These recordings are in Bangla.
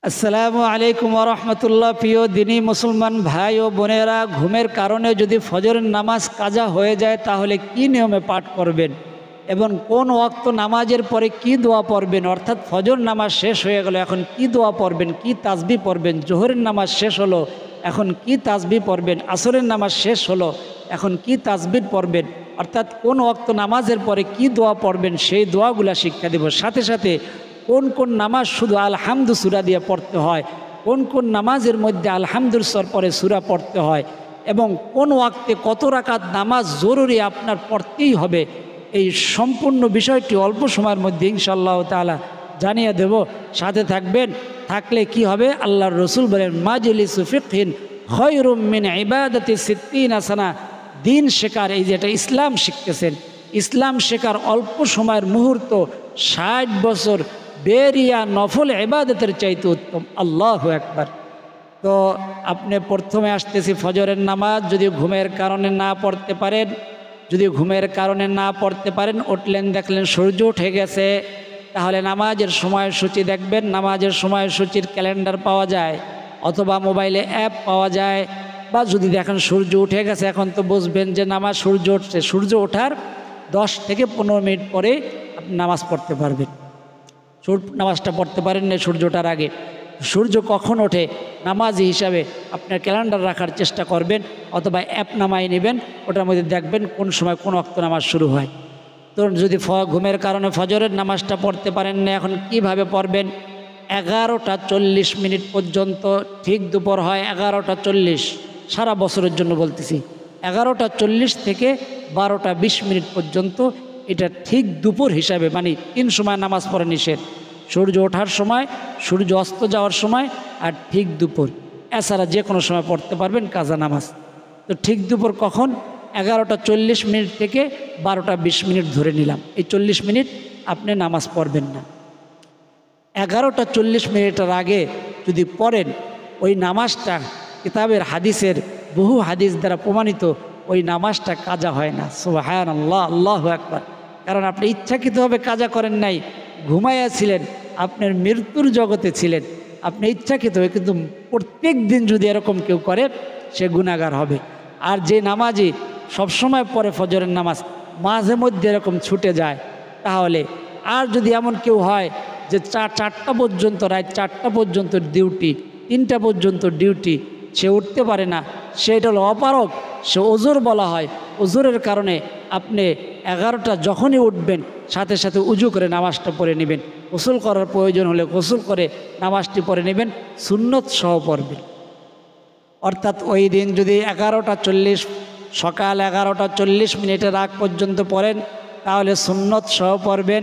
আসসালামু আলাইকুম ওয়া রাহমাতুল্লাহ। প্রিয় দিনী মুসলমান ভাই ও বোনেরা, ঘুমের কারণে যদি ফজরের নামাজ কাজা হয়ে যায় তাহলে কি নিয়মে পাঠ করবেন এবং কোন ওয়াক্ত নামাজের পরে কি দোয়া পড়বেন, অর্থাৎ ফজর নামাজ শেষ হয়ে গেল এখন কি দোয়া পড়বেন, কি তাসবিহ পড়বেন, জোহরের নামাজ শেষ হলো এখন কি তাসবিহ পড়বেন, আসরের নামাজ শেষ হলো এখন কি তাসবিহ পড়বেন, অর্থাৎ কোন ওয়াক্ত নামাজের পরে কি দোয়া পড়বেন সেই দোয়াগুলা শিক্ষা দেব। সাথে সাথে কোন কোন নামাজ শুধু আলহামদু সূরা দিয়ে পড়তে হয়, কোন কোন নামাজের মধ্যে আলহামদুর সর পরে সূরা পড়তে হয় এবং কোন ওয়াক্তে কত রাকাত নামাজ জরুরি আপনার পড়তেই হবে, এই সম্পূর্ণ বিষয়টি অল্প সময়ের মধ্যে ইনশাআল্লাহ তাআলা জানিয়ে দেব। সাথে থাকবেন, থাকলে কি হবে, আল্লাহর রসুল বলেন মাজলিসু ফিকহিন খায়রুম মিন ইবাদাতি সিত্তিনা সানা। দিন শেখার, এই যেটা ইসলাম শিখতেছেন, ইসলাম শেখার অল্প সময়ের মুহূর্ত 60 বছর বেরিয়া নফল ইবাদতের চাইতে উত্তম। আল্লাহু আকবার। তো আপনি প্রথমে আসতেছি ফজরের নামাজ, যদি ঘুমের কারণে না পড়তে পারেন, উঠলেন দেখলেন সূর্য উঠে গেছে, তাহলে নামাজের সময়সূচি দেখবেন। নামাজের সময়সূচির ক্যালেন্ডার পাওয়া যায় অথবা মোবাইলে অ্যাপ পাওয়া যায়, বা যদি দেখেন সূর্য উঠে গেছে এখন তো বুঝবেন যে নামাজ সূর্য উঠছে। সূর্য ওঠার 10 থেকে 15 মিনিট পরে আপনি নামাজ পড়তে পারবেন। নামাজটা পড়তে পারেন না সূর্য ওঠার আগে। সূর্য কখন ওঠে নামাজি হিসাবে আপনার ক্যালেন্ডার রাখার চেষ্টা করবেন অথবা অ্যাপ নামাই নেবেন, ওটার মধ্যে দেখবেন কোন সময় কোন ওয়াক্ত নামাজ শুরু হয়। তো যদি ঘুমের কারণে ফজরের নামাজটা পড়তে পারেন না, এখন কিভাবে পড়বেন? 11টা 40 মিনিট পর্যন্ত, ঠিক দুপুর হয় 11টা 40, সারা বছরের জন্য বলতেছি, 11টা 40 থেকে 12টা 20 মিনিট পর্যন্ত, এটা ঠিক দুপুর হিসাবে, মানে 3 সময় নামাজ পড়া নিষেধ। সূর্য ওঠার সময়, সূর্য অস্ত যাওয়ার সময় আর ঠিক দুপুর। এছাড়া যে কোনো সময় পড়তে পারবেন কাজা নামাজ। তো ঠিক দুপুর কখন? 11টা 40 মিনিট থেকে 12টা 20 মিনিট ধরে নিলাম, এই 40 মিনিট আপনি নামাজ পড়বেন না। 11টা 40 মিনিটের আগে যদি পড়েন, ওই নামাজটা কিতাবের হাদিসের বহু হাদিস দ্বারা প্রমাণিত, ওই নামাজটা কাজা হয় না। সুবহানাল্লাহ, আল্লাহু আকবার। কারণ আপনি ইচ্ছাকৃতভাবে কাজা করেন নাই, ঘুমাইয়া ছিলেন, আপনার মৃত্যুর জগতে ছিলেন, আপনি ইচ্ছাকৃত হয়ে, কিন্তু প্রত্যেক দিন যদি এরকম কেউ করে সে গুনাহগার হবে। আর যে নামাজি সবসময় পড়ে ফজরের নামাজ, মাঝে মধ্যে এরকম ছুটে যায়, তাহলে, আর যদি এমন কেউ হয় যে 4টা পর্যন্ত, রাত 4টা পর্যন্ত ডিউটি, 3টা পর্যন্ত ডিউটি, সে উঠতে পারে না, সেটা হলো অপারগ, সে ওজোর বলা হয়। ওজোরের কারণে আপনি 11টা যখনই উঠবেন সাথে সাথে উজু করে নামাজটা পড়ে নেবেন, গোসল করার প্রয়োজন হলে গোসল করে নামাজটি পড়ে নেবেন, সুন্নত সহ পড়বেন। অর্থাৎ ওই দিন যদি 11টা 40, সকাল 11টা 40 মিনিটের আগ পর্যন্ত পড়েন তাহলে সুন্নত সহ পড়বেন।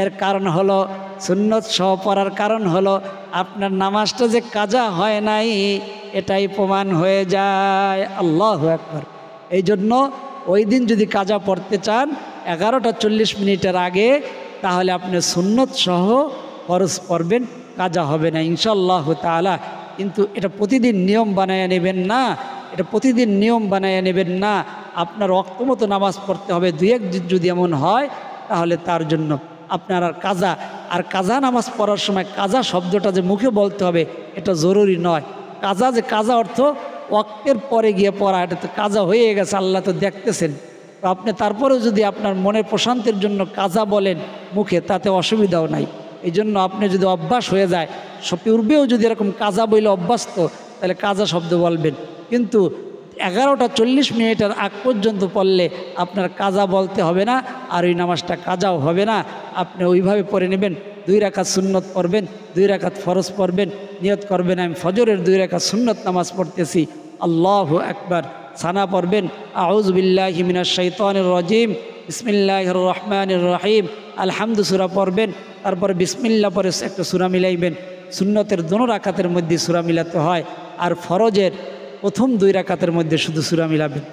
এর কারণ হলো, সুন্নত সহ পড়ার কারণ হলো আপনার নামাজটা যে কাজা হয় নাই এটাই প্রমাণ হয়ে যায়। আল্লাহু আকবার। এই জন্য ওই দিন যদি কাজা পড়তে চান 11টা 40 মিনিটের আগে, তাহলে আপনি সুন্নত সহ ফরজ পড়বেন, কাজা হবে না ইনশাআল্লাহ তাআলা। কিন্তু এটা প্রতিদিন নিয়ম বানায় নেবেন না, আপনার ওয়াক্ত মতো নামাজ পড়তে হবে। 2-1 দিন যদি এমন হয় তাহলে তার জন্য আপনার আর কাজা নামাজ পড়ার সময় কাজা শব্দটা যে মুখে বলতে হবে এটা জরুরি নয়। কাজা অর্থ ওয়াক্তের পরে গিয়ে পড়া, এটা তো কাজা হয়ে গেছে, আল্লাহ তো দেখতেছেন। তো আপনি তারপরেও যদি আপনার মনের প্রশান্তির জন্য কাজা বলেন মুখে, তাতে অসুবিধাও নাই। এই জন্য আপনি যদি অভ্যাস হয়ে যায়, পূর্বেও যদি এরকম কাজা বইলে অভ্যস্ত, তাহলে কাজা শব্দ বলবেন। কিন্তু 11টা 40 মিনিটের আগ পর্যন্ত পড়লে আপনার কাজা বলতে হবে না, আর ওই নামাজটা কাজাও হবে না। আপনি ওইভাবে পড়ে নেবেন, 2 রাকাত সুন্নত পড়বেন, 2 রাকাত ফরজ পড়বেন, নিয়ত করবেন আমি ফজরের 2 রাকাত সুন্নত নামাজ পড়তেছি, আল্লাহু আকবার। সানা পড়বেন আউযু বিল্লাহি মিনাশ শাইতানির রাজিম, বিসমিল্লাহির রহমানির রহিম, আলহামদু সূরা পড়বেন, তারপরে বিসমিল্লাহ পরে একটা সূরা মিলাইবেন। সুন্নতের দোনো রাকাতের মধ্যে সূরা মিলাতে হয়, আর ফরজের প্রথম 2 রাকাতের মধ্যে শুধু সূরা মিলাবেন।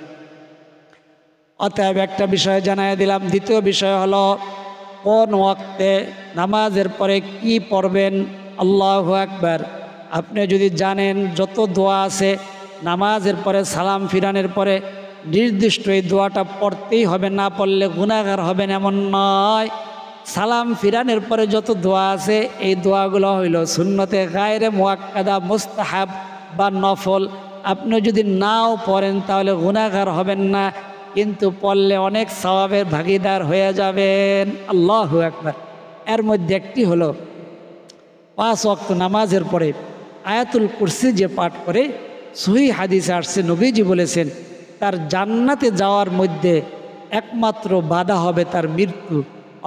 অতএব একটা বিষয় জানাই দিলাম। দ্বিতীয় বিষয় হলো কোন ওয়াক্তে নামাজের পরে কি পড়বেন। আল্লাহু আকবার। আপনি যদি জানেন যত দোয়া আছে নামাজের পরে সালাম ফিরানোর পরে নির্দিষ্ট এই দোয়াটা পড়তেই হবে, না পড়লে গুনাহগার হবেন এমন নয়। সালাম ফিরানোর পরে যত দোয়া আছে এই দোয়াগুলো হইল সুন্নতে গায়রে মুআক্কাদা, মুস্তাহাব বা নফল। আপনি যদি নাও পড়েন তাহলে গুনাহগার হবেন না, কিন্তু পড়লে অনেক সওয়াবের ভাগীদার হয়ে যাবেন। আল্লাহু আকবার। এর মধ্যে একটি হলো 5 ওয়াক্ত নামাজের পরে আয়াতুল কুরসি যে পাঠ করে, সহিহ হাদিসে আসছে নবীজি বলেছেন তার জান্নাতে যাওয়ার মধ্যে একমাত্র বাধা হবে তার মৃত্যু।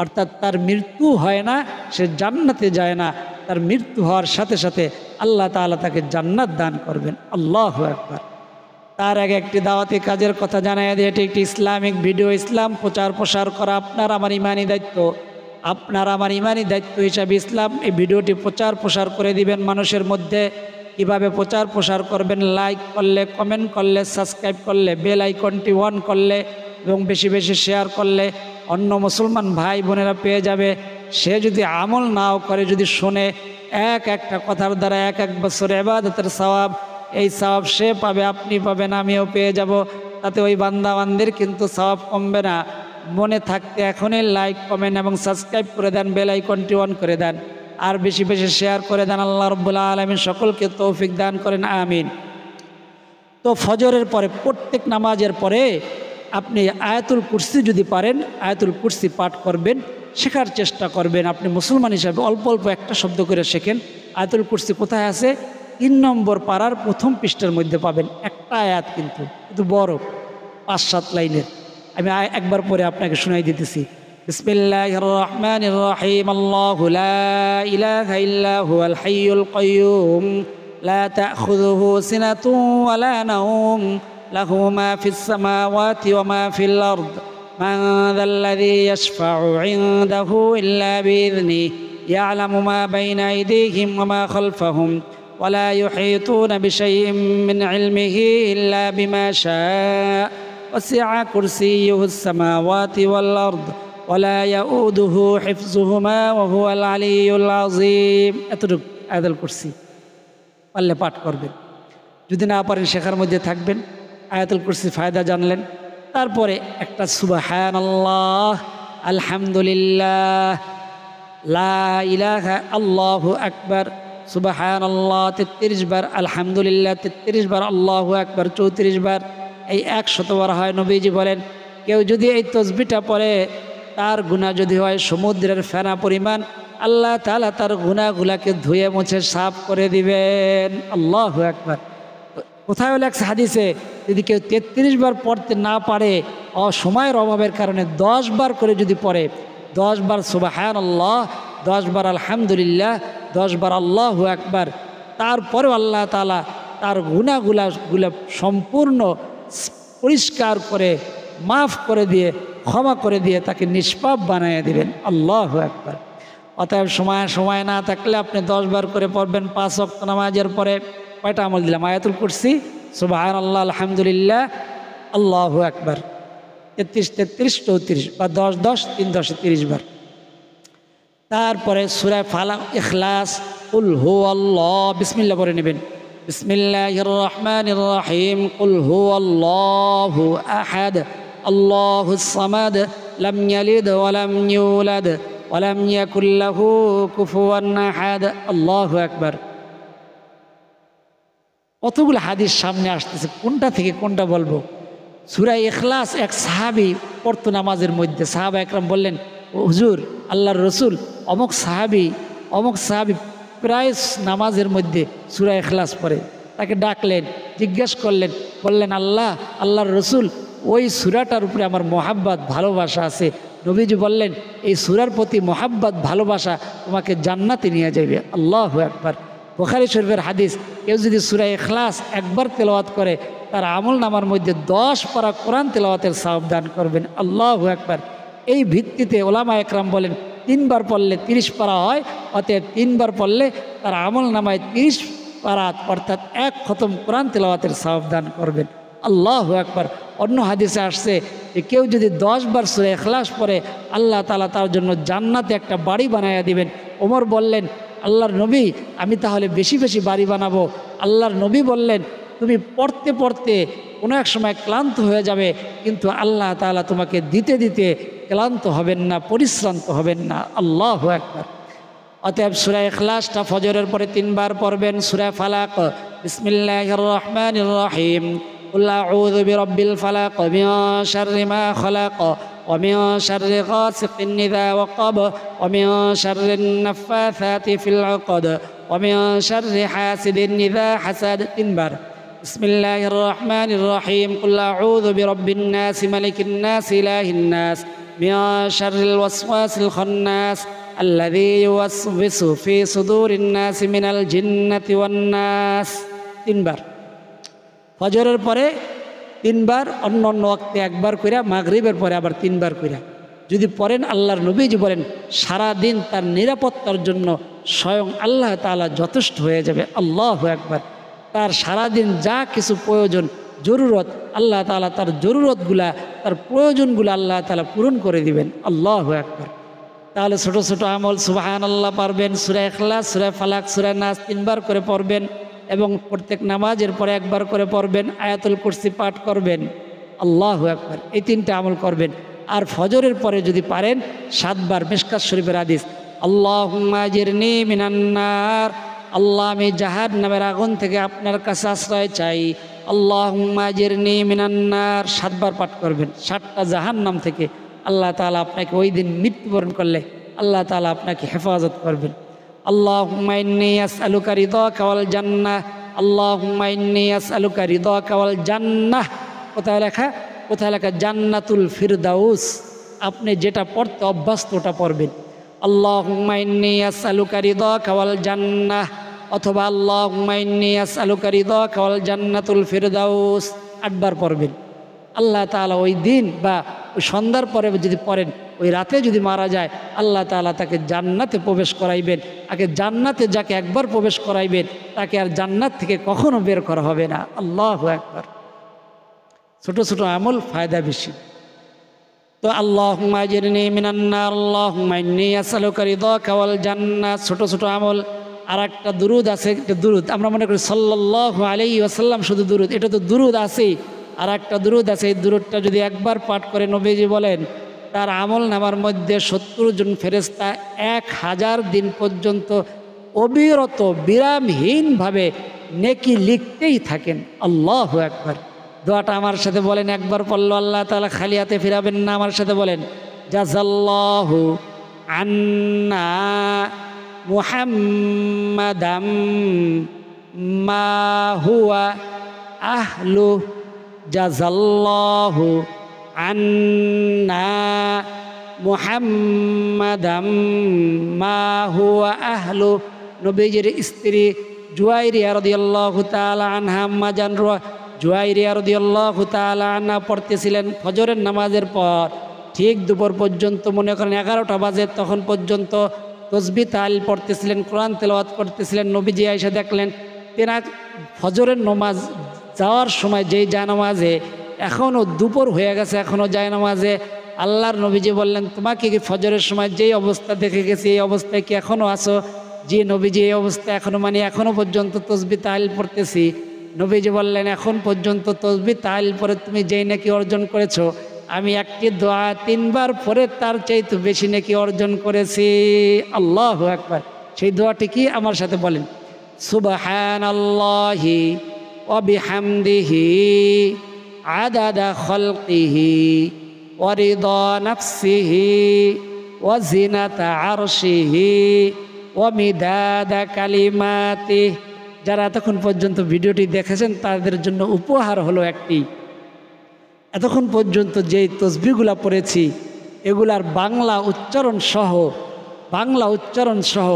অর্থাৎ তার মৃত্যু হয় না, সে জান্নাতে যায় না, তার মৃত্যু হওয়ার সাথে সাথে আল্লাহ তাআলা তাকে জান্নাত দান করবেন। আল্লাহু আকবার। তার আগে একটি দাওয়াতি কাজের কথা জানাই দিই। এটি একটি ইসলামিক ভিডিও। ইসলাম প্রচার প্রসার করা আপনার আমার ইমানি দায়িত্ব। আপনার আমার ইমানি দায়িত্ব হিসাবে ইসলাম এই ভিডিওটি প্রচার প্রসার করে দিবেন মানুষের মধ্যে। কিভাবে প্রচার প্রসার করবেন? লাইক করলে, কমেন্ট করলে, সাবস্ক্রাইব করলে, বেল আইকনটি অন করলে এবং বেশি বেশি শেয়ার করলে অন্য মুসলমান ভাই বোনেরা পেয়ে যাবে। সে যদি আমল নাও করে, যদি শোনে, একটা কথার দ্বারা এক বছর ইবাদতের সওয়াব, এই সওয়াব সে পাবে, আপনি পাবেন, আমিও পেয়ে যাব। তাতে ওই বান্দাবান্দির কিন্তু সওয়াব কমবে না। মনে থাকতে এখনই লাইক, কমেন্ট এবং সাবস্ক্রাইব করে দেন, বেল আইকনটি অন করে দেন, আর বেশি বেশি শেয়ার করে দেন। আল্লাহ রাব্বুল আলামিন সকলকে তৌফিক দান করেন, আমিন। তো ফজরের পরে, প্রত্যেক নামাজের পরে আপনি আয়াতুল কুরসি যদি পারেন, আয়াতুল কুরসি পাঠ করবেন, শেখার চেষ্টা করবেন। আপনি মুসলমান হিসাবে অল্প অল্প একটা শব্দ করে শেখেন। আয়াতুল কুরসি কোথায় আছে? 3 নম্বর পারার প্রথম পৃষ্ঠার মধ্যে পাবেন। একটা আয়াত কিন্তু বড়, 5-7 লাইনের। আমি একবার পরে আপনাকে শোনাই দিতেছি। বিসমিল্লাহির রহমানির রহিম। আল্লাহু লা ইলাহা ইল্লা হুয়াল হাইয়ুল কাইয়্যুম লা তাখুযুহু সিনাতুন ওয়া লা নাওম লাহু মা ফিস সামাওয়াতি ওয়া মা ফিল আরদ মান যাল্লাযী ইয়াশফা'ু 'ইনদাহু ইল্লা বিইذনিহি ইয়া'লামু মা বাইনা আইদিহিম ওয়া মা খালফাহুম ওয়া লা ইউহীতুনা বিশাইইন মিন 'ইলমিহি ইল্লা বিমা শা'a ওয়াসি'a কুরসিয়্যুহুস সামাওয়াতি ওয়াল আরদ ওয়া লা ইয়াউদুহু হিফযুহুমা ওয়া হুয়াল আলিয়্যুল আযীম। এতটুকু আয়াতুল কুরসি পারলে পাঠ করবেন। যদি না পারেন শেখার মধ্যে থাকবেন। আয়াতুল কুরসি ফায়দা জানলেন। তারপরে একটা সুবহানাল্লাহ, আলহামদুলিল্লাহ, লা ইলাহা, আল্লাহু আকবার। সুবহানাল্লাহ 33 বার, আলহামদুলিল্লাহ 33 বার, আল্লাহু আকবার 34 বার। এই 100 বার হয়। নবীজি বলেন কেউ যদি এই তসবিহটা পড়ে, তার গুনাহ যদি হয় সমুদ্রের ফেনা পরিমাণ, আল্লাহ তাআলা তার গুনাহগুলাকে ধুয়ে মুছে সাফ করে দিবেন। আল্লাহু আকবার। কোথায় লেখছে হাদিসে, যদি কেউ 33 বার পড়তে না পারে, সময়ের অভাবের কারণে 10 বার করে যদি পড়ে, 10 বার সুবহানাল্লাহ, 10 বার আলহামদুলিল্লাহ, 10 বার আল্লাহু আকবার, তারপরেও আল্লাহ তাআলা তার গুনাহগুলা সম্পূর্ণ পরিষ্কার করে, মাফ করে দিয়ে, ক্ষমা করে দিয়ে তাকে নিষ্পাপ বানিয়ে দিবেন। আল্লাহু আকবার। অতএব সময় না থাকলে আপনি 10 বার করে পড়বেন 5 ওয়াক্ত নামাজের পরে। কয়টা আমল দিলাম? আয়াতুল কুরসি, সুবহানাল্লাহ, আলহামদুলিল্লাহ, আল্লাহু আকবার 33, 34 বা 10, 10, 3 10 30 বার। তারপরে সূরা ফালাক, ইখলাস, কুল হুয়াল্লাহ, বিসমিল্লাহ পড়ে নেবেন। বিসমিল্লাহির রহমানির রহিম। কুল হুয়াল্লাহু আহাদ আল্লাহুস সামাদ লাম ইয়ালিদ ওয়া লাম ইউলাদ ওয়া লাম ইয়াকুল লাহু কুফুয়ান আহাদ। আল্লাহু আকবার। কতগুলো হাদিস সামনে আসতেছে, কোনটা থেকে কোনটা বলবো? সূরা ইখলাস এক সাহাবী পড়তো নামাজের মধ্যে। সাহাবা একরাম বললেন, হুজুর, আল্লাহর রসুল, অমুক সাহাবী প্রায় নামাজের মধ্যে সূরা ইখলাস পড়ে। তাকে ডাকলেন, জিজ্ঞেস করলেন, বললেন, আল্লাহর রসুল, ওই সূরাটার উপরে আমার মোহাব্বত, ভালোবাসা আছে। নবীজি বললেন, এই সূরার প্রতি মোহাব্বত, ভালোবাসা তোমাকে জান্নাতে নিয়ে যাবে। আল্লাহু আকবার। বুখারী শরীফের হাদিস, কেউ যদি সূরা ইখলাস একবার তেলাওয়াত করে, তার আমল নামার মধ্যে 10 পারা কোরআন তেলাওয়াতের সওয়াব দান করবেন। আল্লাহু আকবার। এই ভিত্তিতে ওলামা একরাম বলেন 3 বার পড়লে 30 পারা হয়। অতএব 3 বার পড়লে তার আমল নামায় 30 পারা, অর্থাৎ 1 খতম কোরআন তেলাওয়াতের সওয়াব দান করবেন। আল্লাহু আকবার। অন্য হাদিসে আসছে যে কেউ যদি 10 বার সূরা ইখলাস পড়ে, আল্লাহ তাআলা তার জন্য জান্নাতে একটা বাড়ি বানায়া দিবেন। ওমর বললেন, আল্লাহর নবী, আমি তাহলে বেশি বেশি বাড়ি বানাবো। আল্লাহর নবী বললেন, তুমি পড়তে পড়তে কোনো এক সময় ক্লান্ত হয়ে যাবে, কিন্তু আল্লাহ তাআলা তোমাকে দিতে দিতে ক্লান্ত হবেন না, পরিশ্রান্ত হবেন না। আল্লাহু আকবার। অতএব সূরা ইখলাসটা ফজরের পরে 3 বার পড়বেন। সূরা ফালাক, বিসমিল্লাহির রহমানির রহিম, কুল আউযু বিরাব্বিল ফালাক মিন শাররি মা খালাক ওয়া মিন শাররি গাসিকিন ইযা ওয়াকাব ওয়া মিন শাররিন নাফাসাতি ফিল উকদ ওয়া মিন শাররি হাসিদিন ইযা হাসাদ। 3 বার। বিসমিল্লাহির রহমানির রহিম, কুল আউযু বিরাব্বিন নাস মালিকিন নাস ইলাহিন নাস মিন শাররিল ওয়াসওয়াসিল খান্নাস আল্লাযী ইউওয়াসওয়িসু ফি সুদুরিন নাস মিনাল জিন্নাতি ওয়ান নাস। 3 বার। ফজরের পরে 3 বার, অন্য অন্য ওয়াক্তে 1 বার কইরা, মাগরিবের পরে আবার 3 বার কইরা যদি পড়েন, আল্লাহর নবীজি বলেন সারা দিন তার নিরাপত্তার জন্য স্বয়ং আল্লাহ তাআলা যথেষ্ট হয়ে যাবে। আল্লাহু আকবার। তার সারাদিন যা কিছু প্রয়োজন, জরুরত, আল্লাহ তাআলা তার জরুরতগুলা, তার প্রয়োজনগুলো আল্লাহ তাআলা পূরণ করে দিবেন। আল্লাহু আকবার। তাহলে ছোট ছোট আমল সুবহানাল্লাহ পারবেন, সূরা ইখলাস, সূরা ফালাক, সূরা নাস 3 বার করে পড়বেন এবং প্রত্যেক নামাজের পরে 1 বার করে পড়বেন। আয়াতুল কুরসি পাঠ করবেন। আল্লাহু আকবার। এই 3টা আমল করবেন। আর ফজরের পরে যদি পারেন 7 বার, মিশকাত শরীফের হাদিস, আল্লাহুম্মা আজিরনি মিনান নার, আল্লাহ আমি জাহান্নামের আগুন থেকে আপনার কাছে আশ্রয় চাই। আল্লাহুম্মা আজিরনি মিনান নার 7 বার পাঠ করবেন। 7টা জাহান্নাম থেকে আল্লাহ তাআলা আপনাকে ওই দিন মৃত্যুবরণ করলে আল্লাহ তাআলা আপনাকে হেফাজত করবেন। আল্লাহুম্মা ইন্নী আসআলুকা রিদাকা ওয়াল জান্নাহ, আল্লাহুম্মা ইন্নী আসআলুকা রিদাকা ওয়াল জান্নাহ। কোথায় লেখা? কোথায় লেখা? জান্নাতুল ফিরদাউস। আপনি যেটা পড়তে অভ্যস্ত ওটা পড়বেন। আল্লাহুম্মা ইন্নী আসআলুকা রিদাকা ওয়াল জান্নাহ, অথবা আল্লাহুম্মা ইন্নী আসআলুকা রিদাকা ওয়াল জান্নাতুল ফিরদাউস 8 বার পড়বেন। আল্লাহ তাআলা ওই দিন বা ওই সন্ধ্যার পরে যদি পড়েন, ওই রাতে যদি মারা যায়, আল্লাহ তাআলা তাকে জান্নাতে প্রবেশ করাইবেন। আগে জান্নাতে যাকে একবার প্রবেশ করাইবেন তাকে আর জান্নাত থেকে কখনো বের করা হবে না। আল্লাহু আকবার। ছোট ছোট আমল ফায়দা বেশি। তো আল্লাহুম্মা আজিরনি মিনান নার, আল্লাহুম্মা ইন্নী আসআলুকা রিদাকা ওয়াল জান্নাহ, ছোট ছোট আমল। আর একটা দুরুদ আছে, একটা দুরুদ আমরা মনে করি সাল্লাল্লাহু আলাইহি ওয়াসাল্লাম শুধু দুরুদ, এটা তো দুরুদ আছেই। আর একটা দুরুদ আছে, এই দুরুদটা যদি একবার পাঠ করে নবীজি বলেন তার আমল নামার মধ্যে 70 জন ফেরেশতা 1000 দিন পর্যন্ত অবিরত বিরামহীনভাবে নেকি লিখতেই থাকেন। আল্লাহু আকবার। দোয়াটা আমার সাথে বলেন, একবার পড়লো আল্লাহ তাআলা খালি হাতে ফিরাবেন না। আমার সাথে বলেন, জাযাল্লাহু আন্না মুহাম্মাদাম মা হুয়া আহলু, জাযাল্লাহু আন্না মুহাম্মাদাম মা হুয়া আহলু। নবীজির স্ত্রী জুয়াইরিয়া রাদিয়াল্লাহু তাআলা আনহা, আম্মা জান জুয়াইরিয়া রাদিয়াল্লাহু তাআলা আনহা পড়তেছিলেন ফজরের নামাজের পর ঠিক দুপুর পর্যন্ত, মনে করেন 11টা বাজে, তখন পর্যন্ত তসবিহ তাহলিল পড়তেছিলেন, কোরআন তেলাওয়াত করতেছিলেন। নবীজি আয়েশা দেখলেন তেনা ফজরের নামাজ যাওয়ার সময় যেই জায়নামাজে, এখনও দুপুর হয়ে গেছে, এখনও জায়নামাজে। আল্লাহর নবীজি বললেন, তোমাকে কি ফজরের সময় যেই অবস্থা দেখে গেছি এই অবস্থায় কি এখনও আসো? যে নবীজি এই অবস্থায় এখনও, মানে এখনও পর্যন্ত তসবিহ তাহলিল পড়তেছি। নবীজি বললেন, এখন পর্যন্ত তসবিহ তাহলিল পরে তুমি যেই নেকি অর্জন করেছো, আমি একটি দোয়া 3 বার পরে তার চাইতে বেশি নেকি অর্জন করেছি। আল্লাহু আকবার। সেই দোয়াটি কি? আমার সাথে বলেন, সুবহানাল্লাহি ওয়া বিহামদিহি আদাদা খালকিহি ওয়া রিদা নাফসিহি ওয়া জিনাতা আরশিহি ওয়া মিদাদা কালিমাতিহি। যারা এতক্ষণ পর্যন্ত ভিডিওটি দেখেছেন তাদের জন্য উপহার হলো একটি, এতক্ষণ পর্যন্ত যেই তসবিহগুলা পড়েছি এগুলার বাংলা উচ্চারণ সহ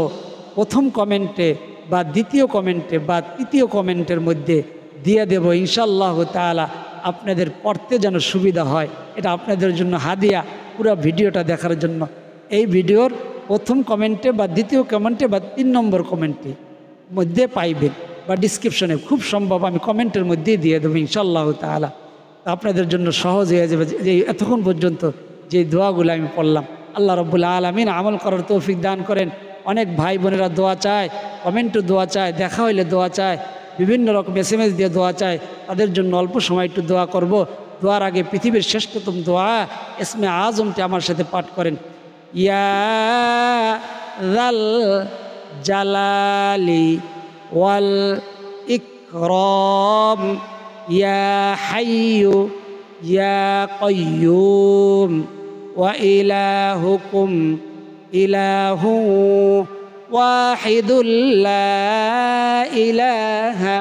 প্রথম কমেন্টে বা দ্বিতীয় কমেন্টে বা তৃতীয় কমেন্টের মধ্যে দিয়ে দেব ইনশাআল্লাহ তাআলা। আপনাদের পড়তে যেন সুবিধা হয়, এটা আপনাদের জন্য হাদিয়া পুরো ভিডিওটা দেখার জন্য। এই ভিডিওর প্রথম কমেন্টে বা দ্বিতীয় কমেন্টে বা 3 নম্বর কমেন্টে মধ্যে পাইবেন, বা ডিসক্রিপশনে খুব সম্ভব আমি কমেন্টের মধ্যেই দিয়ে দেবো ইনশাআল্লাহ তাআলা। আপনাদের জন্য সহজ হয়ে যাবে যে এতক্ষণ পর্যন্ত যে দোয়াগুলো আমি পড়লাম। আল্লাহ রাব্বুল আলামিন আমল করার তৌফিক দান করেন। অনেক ভাই বোনেরা দোয়া চায়, কমেন্টে দোয়া চায়, দেখা হইলে দোয়া চায়, বিভিন্ন রকম SMS দিয়ে দোয়া চায়। তাদের জন্য অল্প সময় একটু দোয়া করব, দোয়ার আগে পৃথিবীর শ্রেষ্ঠতম দোয়া ইসমে আজমটি আমার সাথে পাঠ করেন। ইয়া যাল জালালি ওয়াল ইকরাম ইয়া হাইয়ু ইয়া কাইয়ুম ওয়া ইলাহুকুম ইলাহু ওয়াহিদুল লা ইলাহা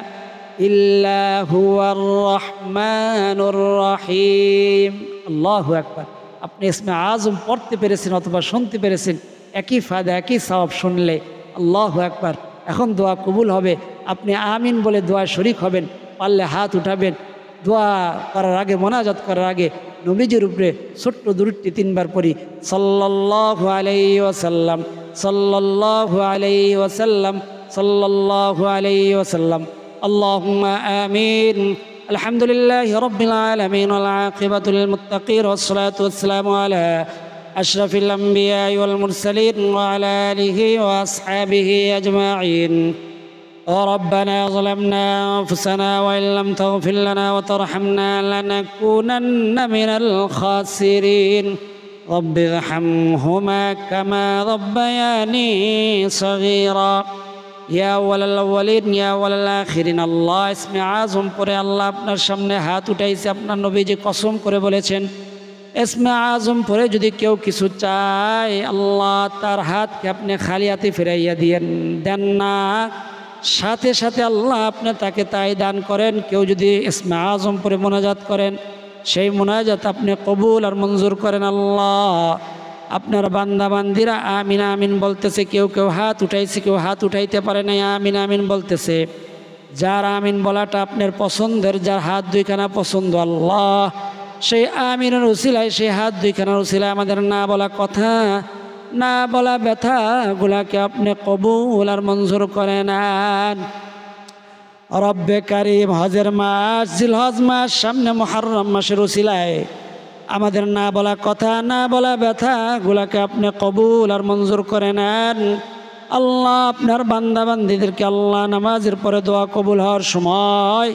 ইল্লা হুয়ার রহমানুর রহিম। আল্লাহু আকবার। আপনি ইসমে আজম পড়তে পেরেছেন অথবা শুনতে পেরেছেন, একই ফায়দা একই সওয়াব শুনলে। আল্লাহু আকবার। এখন দোয়া কবুল হবে। আপনি আমিন বলে দোয়া শরীক হবেন, পারলে হাত উঠাবেন। দোয়া করার আগে, মোনাজাত করার আগে নবীজির উপরে ছোট্ট দুরূদটি 3 বার পড়ি। সাল্লাল্লাহু আলাইহি ওয়াসাল্লাম, সাল্লাল্লাহু আলাইহি ওয়াসাল্লাম, সাল্লাল্লাহু আলাইহি ওয়াসাল্লাম। আল্লাহুম্মা আমিন। আলহামদুলিল্লাহি রাব্বিল আলামিন ওয়াল আকিবাতুল লিল মুত্তাকিন ওয়াসসালাতু ওয়াসসালামু আলা আশরাফিল আমবিয়া ওয়াল মুরসালিন ওয়া আলা আলিহি ওয়া আসহাবিহি আজমাইন। ربنا ظلمنا أنفسنا وإن لم تغفر لنا وترحمنا لنكونن من الخاسرين رب ارحمهما كما ربياني صغيرا يا أول الأولين يا أول الآخرين। আল্লাহ ইসমে আজম পড়ে আল্লাহ আপনার সামনে হাত উঠাইছে। আপনার নবীজি কসম করে বলেছেন, ইসমে আজম পড়ে যদি কেউ কিছু চায় আল্লাহ তার হাতকে আপনি খালি হাতে ফিরাইয়া দেন না, সাথে সাথে আল্লাহ আপনি তাকে তাই দান করেন। কেউ যদি ইসমে আজম পড়ে মোনাজাত করেন, সেই মোনাজাত আপনি কবুল আর মঞ্জুর করেন। আল্লাহ আপনার বান্দা বান্দিরা আমিন আমিন বলতেছে। কেউ কেউ হাত উঠাইছে, কেউ হাত উঠাইতে পারে নাই, আমিন আমিন বলতেছে। যার আমিন বলাটা আপনার পছন্দের, যার হাত 2খানা পছন্দ, আল্লাহ সেই আমিনের উসিলায়, সেই হাত 2খানার উসিলায় আমাদের না বলা কথা, না বলা ব্যথাগুলাকে আপনি কবুল আর মঞ্জুর করে নেন। রব্বে কারিম, হজের মাস, জিলহজ মাস সামনে, মুহররম মাসের উসিলায় আমাদের না বলা কথা, না বলা ব্যথাগুলাকে আপনি কবুল আর মঞ্জুর করে নেন। আল্লাহ আপনার বান্দা বান্দিদেরকে আল্লাহ নামাজের পরে দোয়া কবুল হওয়ার সময়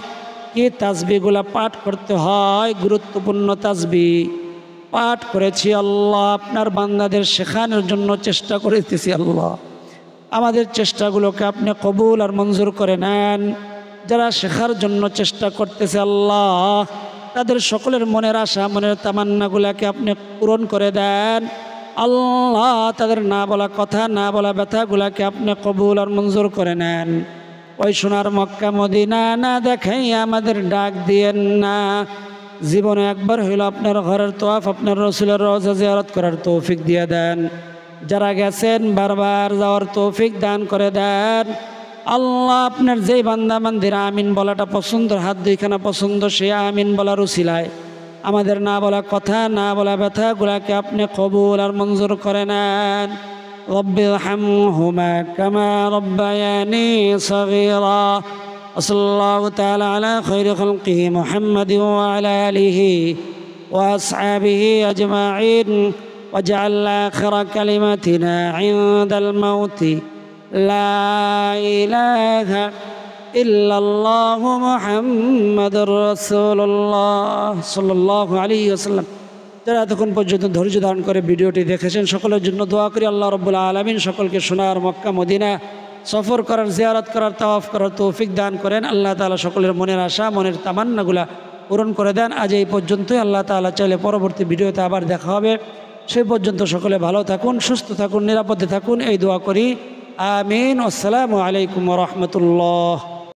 কি তাসবিহগুলা পাঠ করতে হয়, গুরুত্বপূর্ণ তাসবিহ পাঠ করেছি। আল্লাহ আপনার বান্দাদের শেখানোর জন্য চেষ্টা করেছি। আল্লাহ আমাদের চেষ্টাগুলোকে আপনি কবুল আর মঞ্জুর করে নেন। যারা শেখার জন্য চেষ্টা করতেছে আল্লাহ তাদের সকলের মনের আশা, মনের তামান্নাগুলাকে আপনি পূরণ করে দেন। আল্লাহ তাদের না বলা কথা, না বলা ব্যথাগুলাকে আপনি কবুল আর মঞ্জুর করে নেন। ওই সোনার মক্কা মদিনা না দেখাই আমাদের ডাক দিয়েন না। জীবনে একবার হইল আপনার ঘরের তোয়াফ, আপনার রসুলের রওজা জিয়ারত করার তৌফিক দিয়ে দেন। যারা গেছেন বারবার যাওয়ার তৌফিক দান করে দেন। আল্লাহ আপনার যেই বান্দা বান্দিরা আমিন বলাটা পছন্দ, হাত 2খানা পছন্দ, সে আমিন বলার উসিলায় আমাদের না বলা কথা, না বলা ব্যথাগুলাকে আপনি কবুল আর মঞ্জুর করে নেন। রব্বি রহমহুমা কামা রব্বায়ানি সগীরা। সাল্লাল্লাহু তাআলা আলা খায়রি খালকিহি মুহাম্মাদিন ওয়া আলা আলিহি ওয়া আসহাবিহি আজমাইন। ওয়াজআল আখিরা কালিমাতিনা ইনদাল মাউতি লা ইলাহা ইল্লাল্লাহু মুহাম্মাদুর রাসূলুল্লাহ সাল্লাল্লাহু আলাইহি ওয়াসাল্লাম। যারা এতক্ষণ পর্যন্ত ধৈর্য ধারণ করে ভিডিওটি দেখেছেন সকলের জন্য দোয়া করি আল্লাহ রাব্বুল আলামিন সকলকে সোনার মক্কা মদিনা সফর করার, জিয়ারত করার, তাওয়াফ করার তৌফিক দান করেন। আল্লাহ তাআলা সকলের মনের আশা, মনের তামান্নাগুলা পূরণ করে দেন। আজ এই পর্যন্তই। আল্লাহ তাআলা চাইলে পরবর্তী ভিডিওতে আবার দেখা হবে। সেই পর্যন্ত সকলে ভালো থাকুন, সুস্থ থাকুন, নিরাপদে থাকুন, এই দোয়া করি। আমিন। আসসালামু আলাইকুম ওয়া রাহমাতুল্লাহ।